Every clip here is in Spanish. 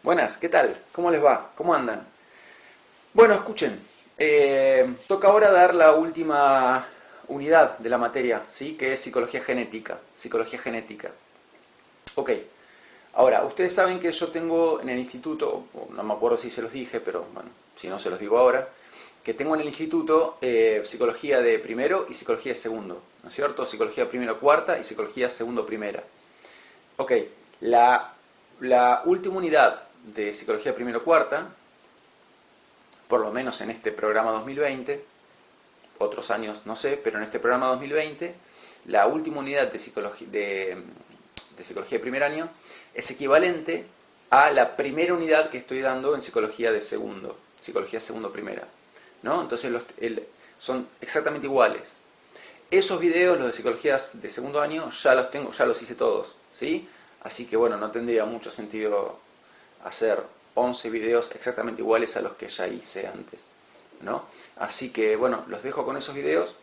Buenas, ¿qué tal? ¿Cómo les va? ¿Cómo andan? Bueno, escuchen, toca ahora dar la última unidad de la materia, ¿sí? Que es psicología genética. Psicología genética. Ok, ahora, ustedes saben que yo tengo en el instituto, no me acuerdo si se los dije, pero bueno, si no se los digo ahora, que tengo en el instituto psicología de primero y psicología de segundo, ¿no es cierto? Psicología de primero cuarta y psicología segundo primera. Ok, la última unidad de psicología de primero cuarta, por lo menos en este programa 2020, otros años no sé, pero en este programa 2020, la última unidad de psicología de primer año es equivalente a la primera unidad que estoy dando en psicología de segundo, psicología segundo primera, ¿no? Entonces son exactamente iguales. Esos videos, los de psicología de segundo año, ya los tengo, ya los hice todos, ¿sí? Así que bueno, no tendría mucho sentido hacer 11 videos exactamente iguales a los que ya hice antes, ¿no? Así que bueno, los dejo con esos videos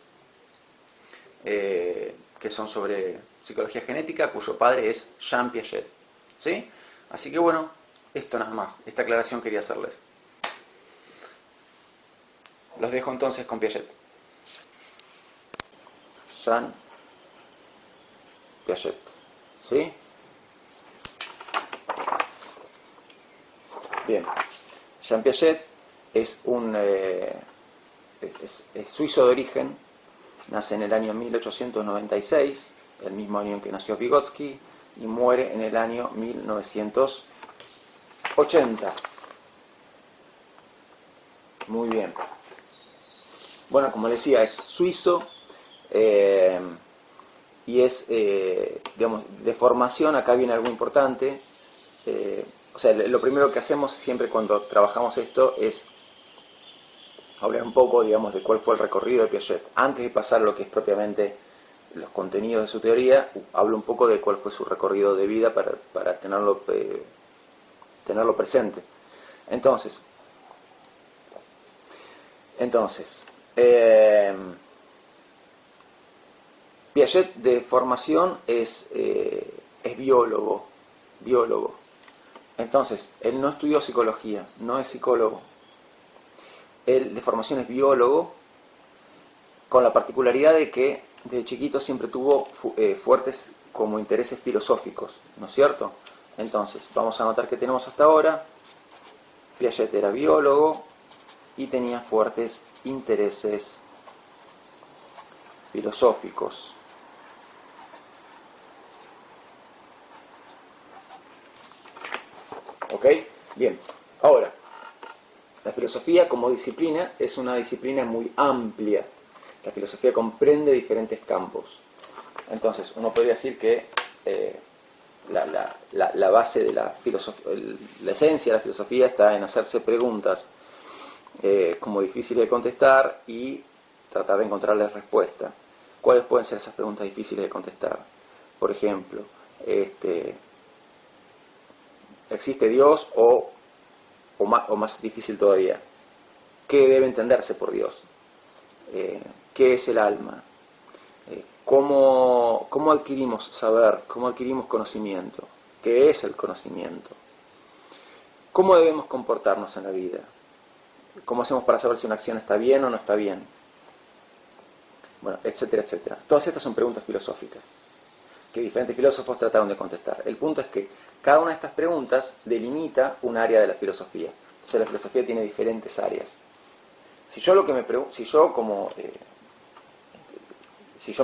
que son sobre psicología genética, cuyo padre es Jean Piaget, ¿sí? Así que bueno, esto nada más, esta aclaración quería hacerles. Los dejo entonces con Piaget. Jean Piaget, ¿sí? Bien, Jean Piaget es es suizo de origen, nace en el año 1896, el mismo año en que nació Vygotsky, y muere en el año 1980. Muy bien. Bueno, como les decía, es suizo y es, digamos, de formación, acá viene algo importante. O sea, lo primero que hacemos siempre cuando trabajamos esto es hablar un poco, digamos, de cuál fue el recorrido de Piaget. Antes de pasar a lo que es propiamente los contenidos de su teoría, hablo un poco de cuál fue su recorrido de vida para tenerlo presente. Entonces Piaget de formación es biólogo. Entonces, él no estudió psicología, no es psicólogo. Él de formación es biólogo, con la particularidad de que desde chiquito siempre tuvo fuertes como intereses filosóficos, ¿no es cierto? Entonces, vamos a notar que tenemos hasta ahora, Piaget era biólogo y tenía fuertes intereses filosóficos. ¿Ok? Bien. Ahora, la filosofía como disciplina es una disciplina muy amplia. La filosofía comprende diferentes campos. Entonces, uno podría decir que la base de la filosofía, la esencia de la filosofía está en hacerse preguntas como difíciles de contestar y tratar de encontrarles respuesta. ¿Cuáles pueden ser esas preguntas difíciles de contestar? Por ejemplo, ¿existe Dios o más difícil todavía? ¿Qué debe entenderse por Dios? ¿Qué es el alma? ¿Cómo adquirimos saber? ¿Cómo adquirimos conocimiento? ¿Qué es el conocimiento? ¿Cómo debemos comportarnos en la vida? ¿Cómo hacemos para saber si una acción está bien o no está bien? Bueno, etcétera, etcétera. Todas estas son preguntas filosóficas que diferentes filósofos trataron de contestar. El punto es que cada una de estas preguntas delimita un área de la filosofía. O sea, la filosofía tiene diferentes áreas. Si yo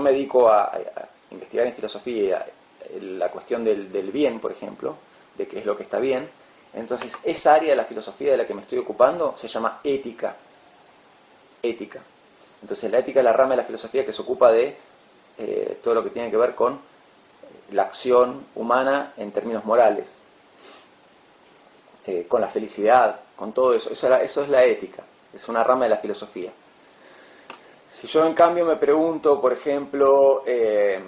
me dedico a investigar en filosofía la cuestión del bien, por ejemplo, de qué es lo que está bien, entonces esa área de la filosofía de la que me estoy ocupando se llama ética. Ética. Entonces la ética es la rama de la filosofía que se ocupa de todo lo que tiene que ver con la acción humana en términos morales, con la felicidad, con todo eso. Eso es la ética, es una rama de la filosofía. Si yo en cambio me pregunto, por ejemplo, qué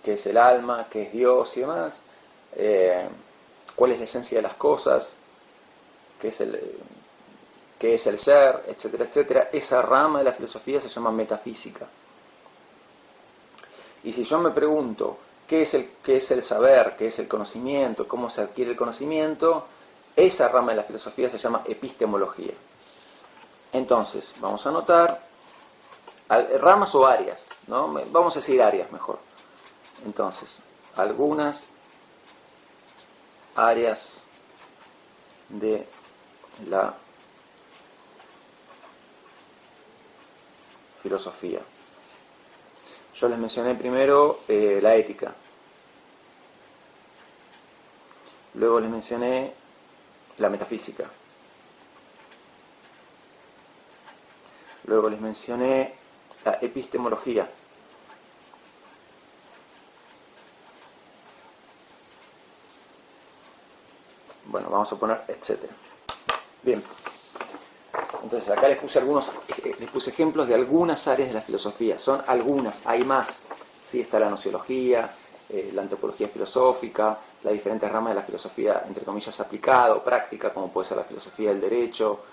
es el alma, qué es Dios y demás, cuál es la esencia de las cosas, qué es el ser, etcétera, etcétera, esa rama de la filosofía se llama metafísica. Y si yo me pregunto qué es el saber, qué es el conocimiento, cómo se adquiere el conocimiento, esa rama de la filosofía se llama epistemología. Entonces, vamos a anotar ramas o áreas, ¿no? Vamos a decir áreas mejor. Entonces, algunas áreas de la filosofía. Yo les mencioné primero la ética. Luego les mencioné la metafísica. Luego les mencioné la epistemología. Bueno, vamos a poner etcétera. Bien. Entonces acá les puse ejemplos de algunas áreas de la filosofía. Son algunas, hay más. ¿Sí? Está la nociología, la antropología filosófica, las diferentes ramas de la filosofía, entre comillas, aplicada o práctica, como puede ser la filosofía del derecho,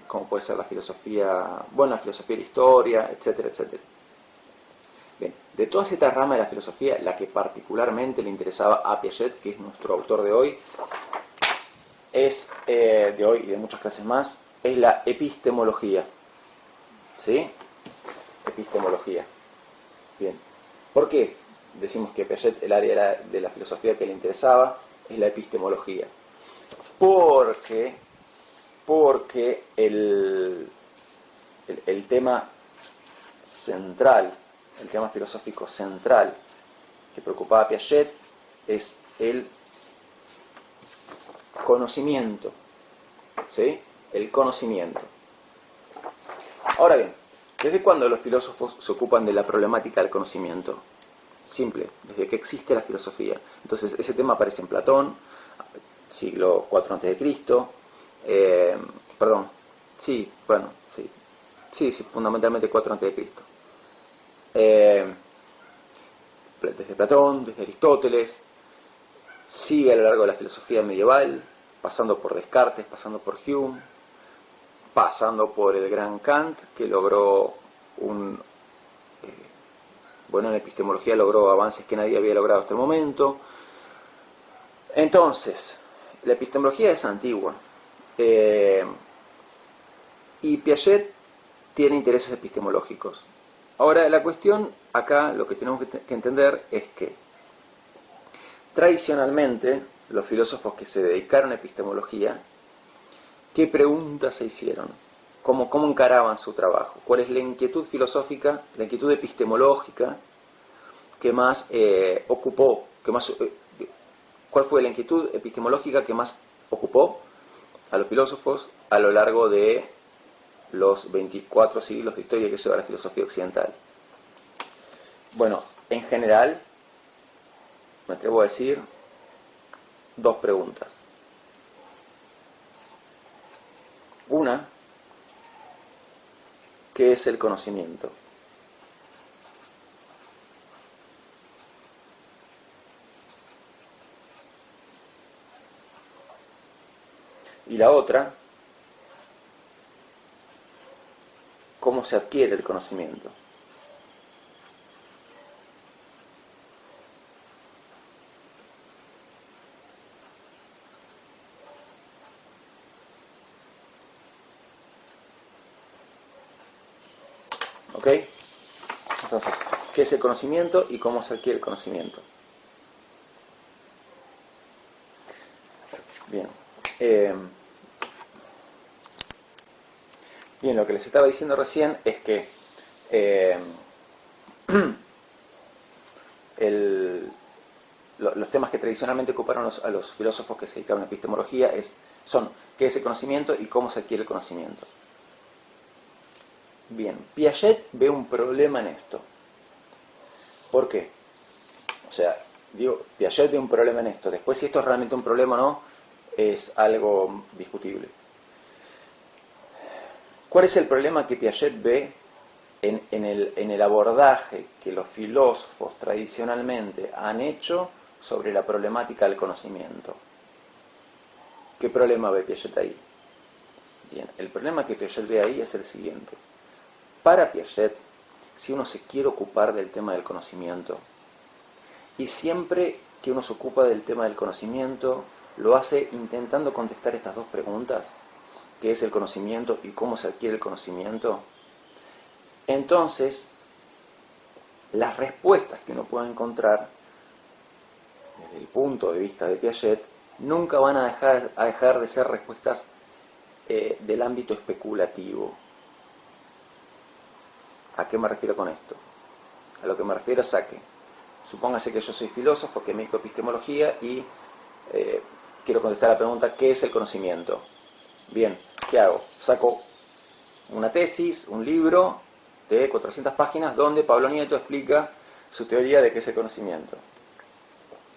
como puede ser la filosofía de la historia, etcétera, etcétera. Bien, de todas estas ramas de la filosofía, la que particularmente le interesaba a Piaget, que es nuestro autor de hoy, de hoy y de muchas clases más, es la epistemología. ¿Sí? Epistemología. Bien. ¿Por qué decimos que Piaget, el área de la filosofía que le interesaba, es la epistemología? Porque el tema central, el tema filosófico central que preocupaba a Piaget es el conocimiento. ¿Sí? El conocimiento. Ahora bien, ¿desde cuándo los filósofos se ocupan de la problemática del conocimiento? Simple, desde que existe la filosofía. Entonces, ese tema aparece en Platón, siglo IV a.C. Sí, fundamentalmente 4 a.C. Desde Platón, desde Aristóteles, sigue a lo largo de la filosofía medieval, pasando por Descartes, pasando por Hume, pasando por el gran Kant, que logró en epistemología logró avances que nadie había logrado hasta el momento. Entonces, la epistemología es antigua, y Piaget tiene intereses epistemológicos. Ahora, la cuestión acá, lo que tenemos que entender es que tradicionalmente los filósofos que se dedicaron a epistemología, ¿qué preguntas se hicieron? ¿Cómo encaraban su trabajo? ¿Cuál es la inquietud filosófica, la inquietud epistemológica que más ocupó, cuál fue la inquietud epistemológica que más ocupó a los filósofos a lo largo de los 24 siglos de historia que lleva la filosofía occidental? Bueno, en general, me atrevo a decir, dos preguntas. Una, ¿qué es el conocimiento? Y la otra, ¿cómo se adquiere el conocimiento? ¿Ok? Entonces, ¿qué es el conocimiento y cómo se adquiere el conocimiento? Bien. Bien, lo que les estaba diciendo recién es que los temas que tradicionalmente ocuparon a los filósofos que se dedicaban a la epistemología son qué es el conocimiento y cómo se adquiere el conocimiento. Bien, Piaget ve un problema en esto. ¿Por qué? O sea, Piaget ve un problema en esto. Después, si esto es realmente un problema o no, es algo discutible. ¿Cuál es el problema que Piaget ve en el abordaje que los filósofos tradicionalmente han hecho sobre la problemática del conocimiento? ¿Qué problema ve Piaget ahí? Bien, el problema que Piaget ve ahí es el siguiente. Para Piaget, si uno se quiere ocupar del tema del conocimiento, Y siempre que uno se ocupa del tema del conocimiento, lo hace intentando contestar estas dos preguntas, qué es el conocimiento y cómo se adquiere el conocimiento. Entonces, las respuestas que uno pueda encontrar, desde el punto de vista de Piaget, nunca van a dejar de ser respuestas del ámbito especulativo. ¿A qué me refiero con esto? A lo que me refiero es a que, supóngase que yo soy filósofo, que me dedico a epistemología y quiero contestar la pregunta, ¿qué es el conocimiento? Bien, ¿qué hago? Saco una tesis, un libro de 400 páginas donde Pablo Nieto explica su teoría de qué es el conocimiento.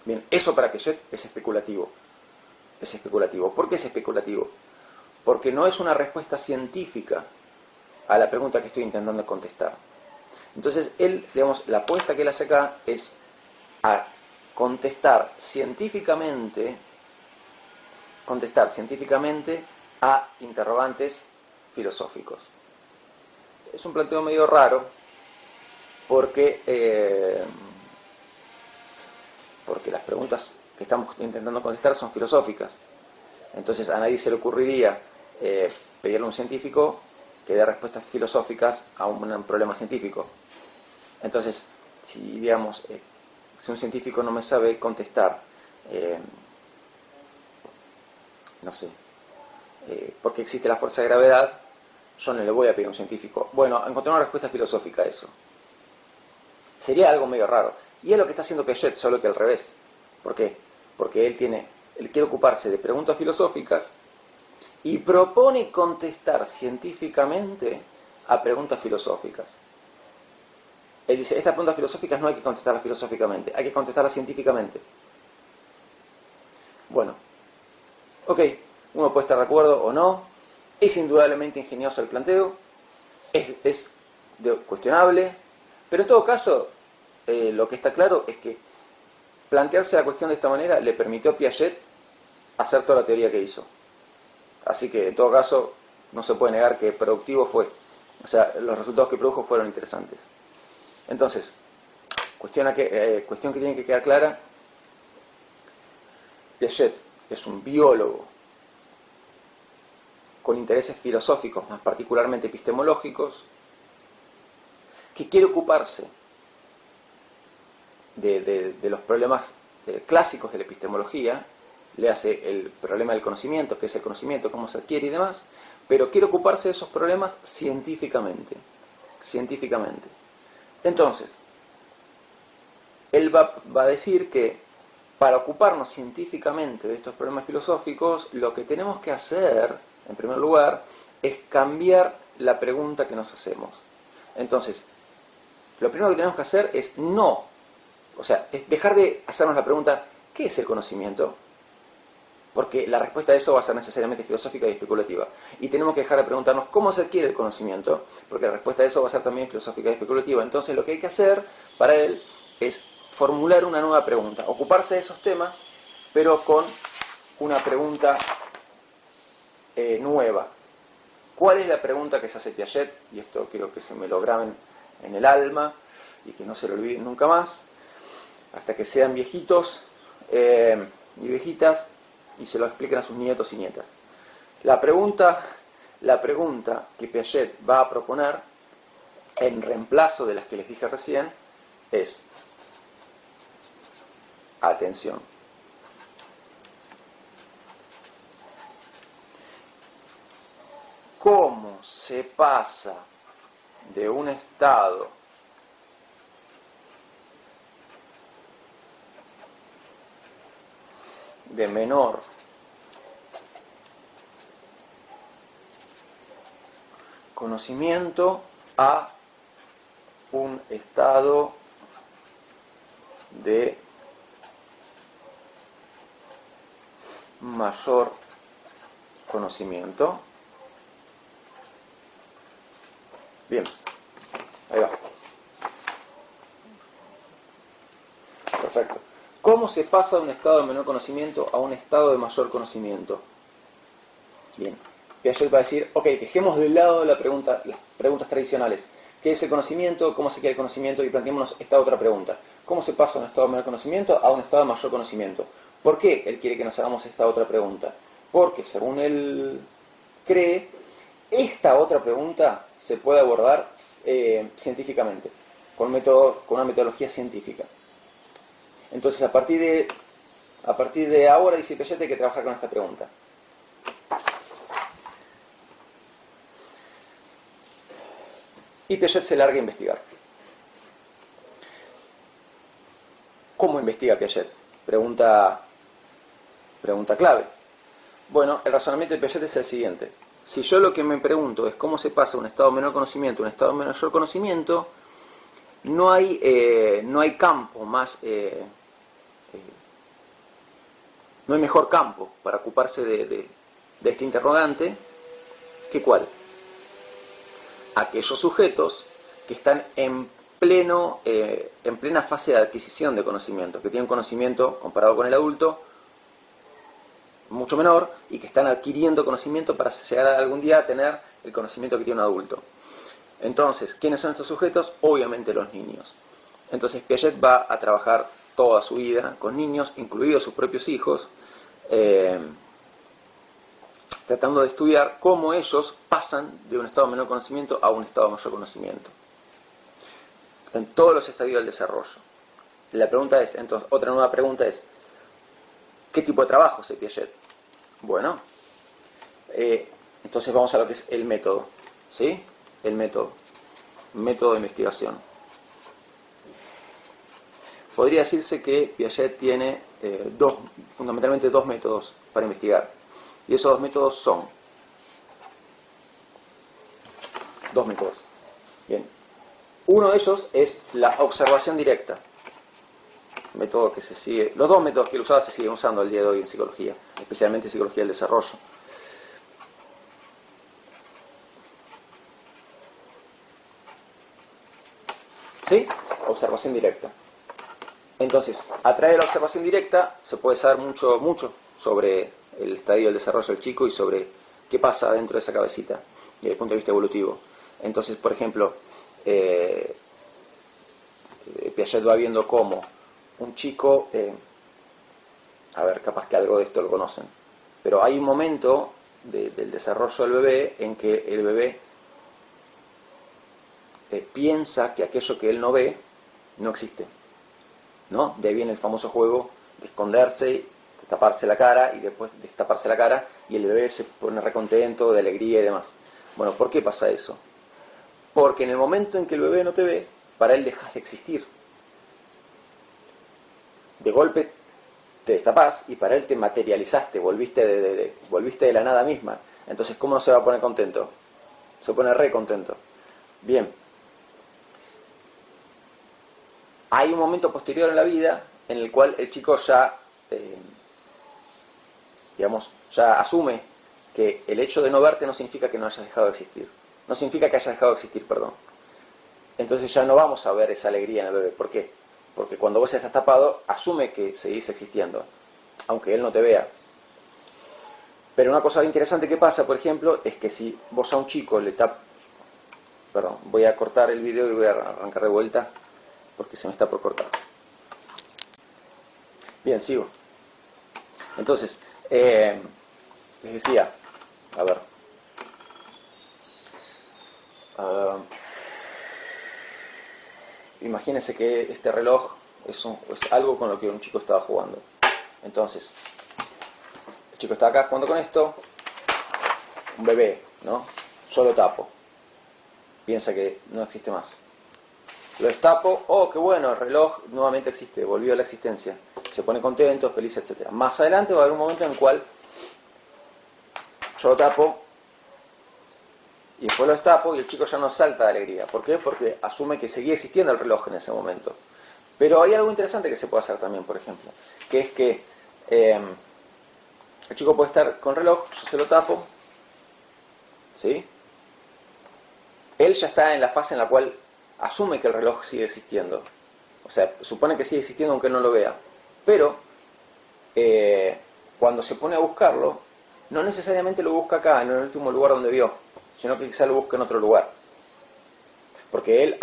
Bien, eso para Piaget es especulativo. Es especulativo. ¿Por qué es especulativo? Porque no es una respuesta científica a la pregunta que estoy intentando contestar. Entonces, él, digamos, la apuesta que él hace acá es a contestar científicamente a interrogantes filosóficos. Es un planteo medio raro porque las preguntas que estamos intentando contestar son filosóficas. Entonces a nadie se le ocurriría pedirle a un científico que dé respuestas filosóficas a un problema científico. Entonces, si digamos, si un científico no me sabe contestar, no sé, ¿por qué existe la fuerza de gravedad? Yo no le voy a pedir a un científico, bueno, encontrar una respuesta filosófica a eso. Sería algo medio raro. Y es lo que está haciendo Piaget, solo que al revés. ¿Por qué? Porque él quiere ocuparse de preguntas filosóficas y propone contestar científicamente a preguntas filosóficas. Él dice, estas preguntas filosóficas no hay que contestarlas filosóficamente, hay que contestarlas científicamente. Bueno, ok, uno puede estar de acuerdo o no, es indudablemente ingenioso el planteo, es cuestionable, pero en todo caso, lo que está claro es que plantearse la cuestión de esta manera le permitió a Piaget hacer toda la teoría que hizo. Así que, en todo caso, no se puede negar que productivo fue. O sea, los resultados que produjo fueron interesantes. Entonces, cuestión que tiene que quedar clara, Piaget es un biólogo con intereses filosóficos, más particularmente epistemológicos, que quiere ocuparse de los problemas clásicos de la epistemología, le hace el problema del conocimiento, que es el conocimiento, cómo se adquiere y demás, pero quiere ocuparse de esos problemas científicamente. Entonces, él va a decir que para ocuparnos científicamente de estos problemas filosóficos, lo que tenemos que hacer, en primer lugar, es cambiar la pregunta que nos hacemos. Entonces, lo primero que tenemos que hacer es es dejar de hacernos la pregunta, ¿qué es el conocimiento? Porque la respuesta a eso va a ser necesariamente filosófica y especulativa. Y tenemos que dejar de preguntarnos cómo se adquiere el conocimiento, porque la respuesta a eso va a ser también filosófica y especulativa. Entonces lo que hay que hacer para él es formular una nueva pregunta, ocuparse de esos temas, pero con una pregunta nueva. ¿Cuál es la pregunta que se hace Piaget? Y esto quiero que se me lo graben en el alma y que no se lo olviden nunca más, hasta que sean viejitos y viejitas y se lo expliquen a sus nietos y nietas. La pregunta que Piaget va a proponer, en reemplazo de las que les dije recién, es, atención, ¿cómo se pasa de un estado de menor conocimiento a un estado de mayor conocimiento? Bien, ahí va. Perfecto. ¿Cómo se pasa de un estado de menor conocimiento a un estado de mayor conocimiento? Bien, Piaget va a decir, ok, dejemos de lado las preguntas tradicionales. ¿Qué es el conocimiento? ¿Cómo se crea el conocimiento? Y planteémonos esta otra pregunta. ¿Cómo se pasa de un estado de menor conocimiento a un estado de mayor conocimiento? ¿Por qué él quiere que nos hagamos esta otra pregunta? Porque, según él cree, esta otra pregunta se puede abordar científicamente, con una metodología científica. Entonces, a partir de ahora, dice Piaget, hay que trabajar con esta pregunta. Y Piaget se larga a investigar. ¿Cómo investiga Piaget? Pregunta clave. Bueno, el razonamiento de Piaget es el siguiente. Si yo lo que me pregunto es cómo se pasa de un estado de menor conocimiento a un estado de mayor conocimiento, no hay campo más, no hay mejor campo para ocuparse de este interrogante que ¿cuál? Aquellos sujetos que están en plena fase de adquisición de conocimiento, que tienen conocimiento comparado con el adulto mucho menor y que están adquiriendo conocimiento para llegar algún día a tener el conocimiento que tiene un adulto. Entonces, ¿quiénes son estos sujetos? Obviamente los niños. Entonces Piaget va a trabajar toda su vida con niños, incluidos sus propios hijos, tratando de estudiar cómo ellos pasan de un estado de menor conocimiento a un estado de mayor conocimiento, en todos los estadios del desarrollo. La pregunta es, entonces, otra nueva pregunta es, ¿qué tipo de trabajo hace Piaget? Bueno, entonces vamos a lo que es el método, ¿sí? El método de investigación. Podría decirse que Piaget tiene fundamentalmente dos métodos para investigar. Y esos dos métodos son dos métodos. Bien. Uno de ellos es la observación directa. Método que se sigue. Los dos métodos que él usaba se siguen usando al día de hoy en psicología, especialmente en psicología del desarrollo. ¿Sí? Observación directa. Entonces, a través de la observación directa se puede saber mucho sobre el estadio del desarrollo del chico y sobre qué pasa dentro de esa cabecita desde el punto de vista evolutivo. Entonces, por ejemplo, Piaget va viendo cómo un chico, a ver, capaz que algo de esto lo conocen, pero hay un momento del desarrollo del bebé en que el bebé piensa que aquello que él no ve no existe, ¿no? De ahí viene el famoso juego de esconderse, de taparse la cara y después de taparse la cara y el bebé se pone recontento, de alegría y demás. Bueno, ¿por qué pasa eso? Porque en el momento en que el bebé no te ve, para él dejas de existir. De golpe te destapás y para él te materializaste, volviste de la nada misma. Entonces, ¿cómo no se va a poner contento? Se pone re contento. Bien. Hay un momento posterior en la vida en el cual el chico ya, ya asume que el hecho de no verte no significa que no hayas dejado de existir. No significa que hayas dejado de existir, perdón. Entonces ya no vamos a ver esa alegría en el bebé. ¿Por qué? Porque cuando vos estás tapado, asume que seguís existiendo, aunque él no te vea. Pero una cosa interesante que pasa, por ejemplo, es que si vos a un chico le tapas... Perdón, voy a cortar el video y voy a arrancar de vuelta, porque se me está por cortar. Bien, sigo. Entonces, les decía, a ver... imagínense que este reloj es algo con lo que un chico estaba jugando. Entonces, el chico está acá jugando con esto, un bebé, ¿no? Yo lo tapo. Piensa que no existe más. Lo destapo, oh, qué bueno, el reloj nuevamente existe, volvió a la existencia. Se pone contento, feliz, etc. Más adelante va a haber un momento en el cual yo lo tapo y después lo destapo y el chico ya no salta de alegría. ¿Por qué? Porque asume que seguía existiendo el reloj en ese momento. Pero hay algo interesante que se puede hacer también, por ejemplo, que es que el chico puede estar con reloj, yo se lo tapo, ¿sí? Él ya está en la fase en la cual asume que el reloj sigue existiendo. O sea, supone que sigue existiendo aunque no lo vea. Pero, cuando se pone a buscarlo, no necesariamente lo busca acá, en el último lugar donde vio, sino que quizá lo busca en otro lugar. Porque él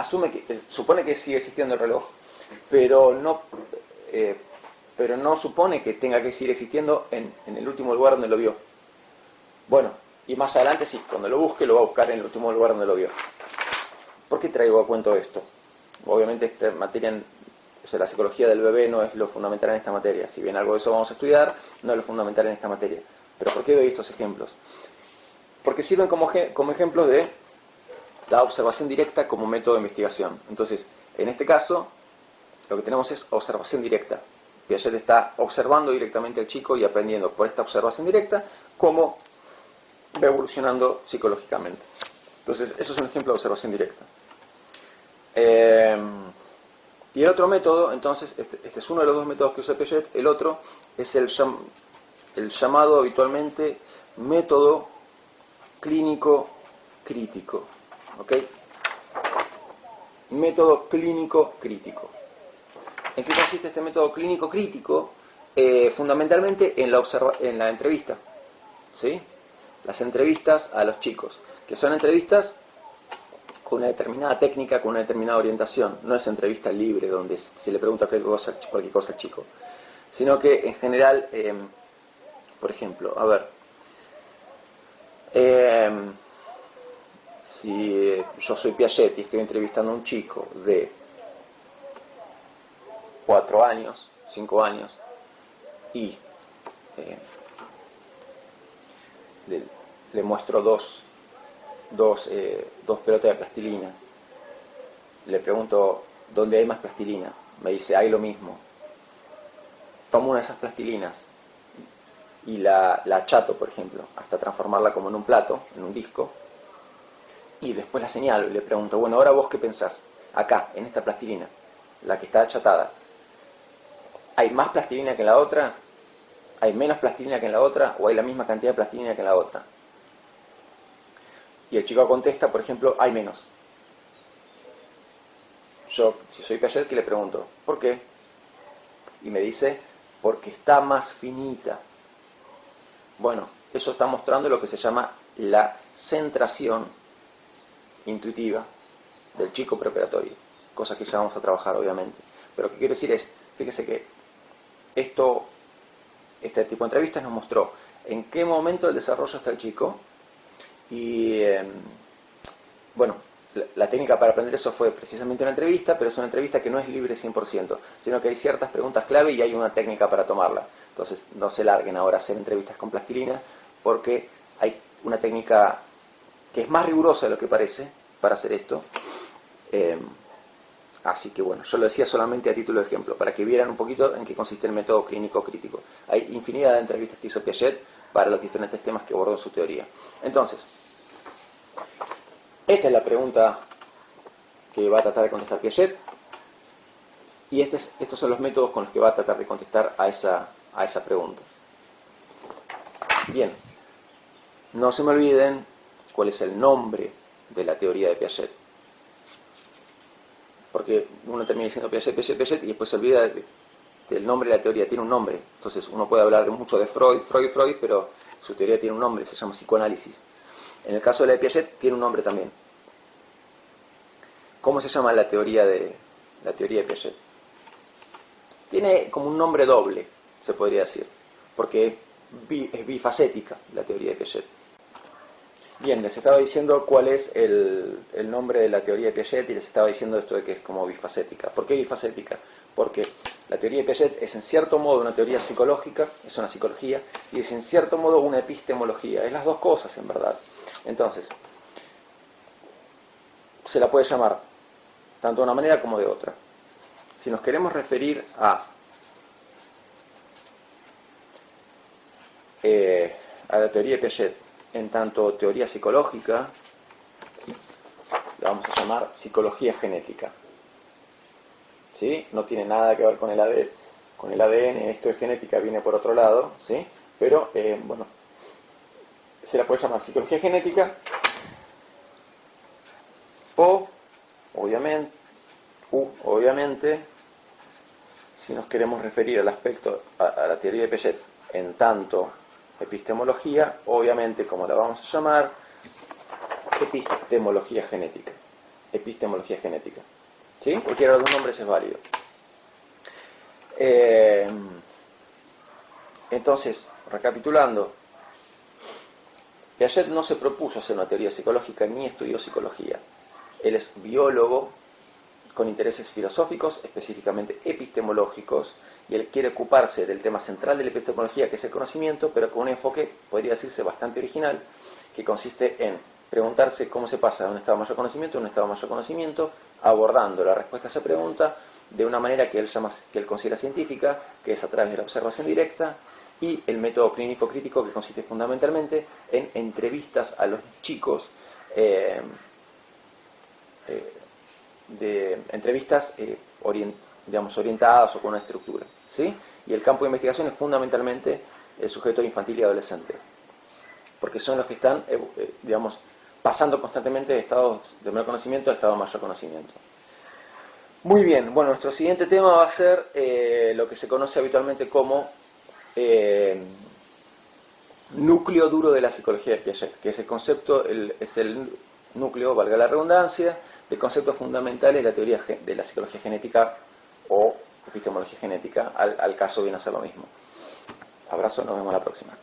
supone que sigue existiendo el reloj, pero no supone que tenga que seguir existiendo en el último lugar donde lo vio. Bueno, y más adelante sí, cuando lo busque lo va a buscar en el último lugar donde lo vio. ¿Por qué traigo a cuento esto? Obviamente esta materia, o sea, la psicología del bebé no es lo fundamental en esta materia. Si bien algo de eso vamos a estudiar, no es lo fundamental en esta materia. Pero ¿por qué doy estos ejemplos? Porque sirven como ejemplos de la observación directa como método de investigación. Entonces, en este caso, lo que tenemos es observación directa. Piaget está observando directamente al chico y aprendiendo por esta observación directa cómo va evolucionando psicológicamente. Entonces, eso es un ejemplo de observación directa. Y el otro método, entonces, este es uno de los dos métodos que usa Piaget. El otro es el llamado habitualmente método clínico crítico. ¿Ok? Método clínico crítico. ¿En qué consiste este método clínico crítico? Fundamentalmente en la entrevista. ¿Sí? Las entrevistas a los chicos, que son entrevistas con una determinada técnica, con una determinada orientación. No es entrevista libre donde se le pregunta cualquier cosa al chico, sino que en general, por ejemplo, a ver, si yo soy Piaget y estoy entrevistando a un chico de 4 años, 5 años, y le muestro dos pelotas de plastilina. Le pregunto, ¿dónde hay más plastilina? Me dice, hay lo mismo. Tomo una de esas plastilinas y la achato, por ejemplo, hasta transformarla como en un plato, en un disco, y después la señalo y le pregunto, bueno, ahora vos qué pensás, acá, en esta plastilina, la que está achatada, ¿hay más plastilina que en la otra? ¿Hay menos plastilina que en la otra? ¿O hay la misma cantidad de plastilina que en la otra? Y el chico contesta, por ejemplo, hay menos. Yo, si soy Piaget, ¿qué le pregunto? ¿Por qué? Y me dice, porque está más finita. Bueno, eso está mostrando lo que se llama la centración intuitiva del chico preoperatorio, cosa que ya vamos a trabajar obviamente. Pero lo que quiero decir es, fíjese que este tipo de entrevistas nos mostró en qué momento del desarrollo está el chico y bueno, la técnica para aprender eso fue precisamente una entrevista, pero es una entrevista que no es libre 100%, sino que hay ciertas preguntas clave y hay una técnica para tomarla. Entonces no se larguen ahora a hacer entrevistas con plastilina porque hay una técnica que es más rigurosa de lo que parece para hacer esto. Así que bueno, yo lo decía solamente a título de ejemplo, para que vieran un poquito en qué consiste el método clínico crítico. Hay infinidad de entrevistas que hizo Piaget para los diferentes temas que abordó en su teoría. Entonces, esta es la pregunta que va a tratar de contestar Piaget, y estos son los métodos con los que va a tratar de contestar a esa pregunta. Bien, no se me olviden cuál es el nombre de la teoría de Piaget. Porque uno termina diciendo Piaget y después se olvida del nombre de la teoría. Tiene un nombre. Entonces uno puede hablar mucho de Freud, pero su teoría tiene un nombre, se llama psicoanálisis. En el caso de la de Piaget tiene un nombre también. ¿Cómo se llama la teoría de Piaget? Tiene como un nombre doble, se podría decir, porque es bifacética la teoría de Piaget. Bien, les estaba diciendo cuál es el nombre de la teoría de Piaget y les estaba diciendo esto de que es como bifacética. ¿Por qué bifacética? Porque la teoría de Piaget es en cierto modo una teoría psicológica, es una psicología, y es en cierto modo una epistemología. Es las dos cosas en verdad. Entonces, se la puede llamar tanto de una manera como de otra. Si nos queremos referir a la teoría de Piaget en tanto teoría psicológica, la vamos a llamar psicología genética. ¿Sí? No tiene nada que ver con el ADN, esto es genética, viene por otro lado, ¿sí? Pero, bueno, se la puede llamar psicología genética o, obviamente, si nos queremos referir al aspecto, a la teoría de Piaget en tanto epistemología, obviamente, como la vamos a llamar, epistemología genética. epistemología genética. ¿Sí? Cualquiera de los dos nombres es válido. Entonces, recapitulando, Piaget no se propuso hacer una teoría psicológica ni estudió psicología. Él es biólogo con intereses filosóficos, específicamente epistemológicos, y él quiere ocuparse del tema central de la epistemología, que es el conocimiento, pero con un enfoque, podría decirse, bastante original, que consiste en preguntarse cómo se pasa de un estado de mayor conocimiento a un estado de mayor conocimiento, abordando la respuesta a esa pregunta de una manera que él considera científica, que es a través de la observación directa, y el método clínico crítico, que consiste fundamentalmente en entrevistas a los chicos, de entrevistas orientadas o con una estructura, ¿sí? Y el campo de investigación es fundamentalmente el sujeto infantil y adolescente, porque son los que están pasando constantemente de estados de menor conocimiento a estados de mayor conocimiento. Muy bien, bueno, nuestro siguiente tema va a ser lo que se conoce habitualmente como núcleo duro de la psicología de Piaget, que es el concepto, es el núcleo, valga la redundancia, de conceptos fundamentales de la teoría de la psicología genética o epistemología genética. Al caso viene a ser lo mismo. Abrazo, nos vemos la próxima.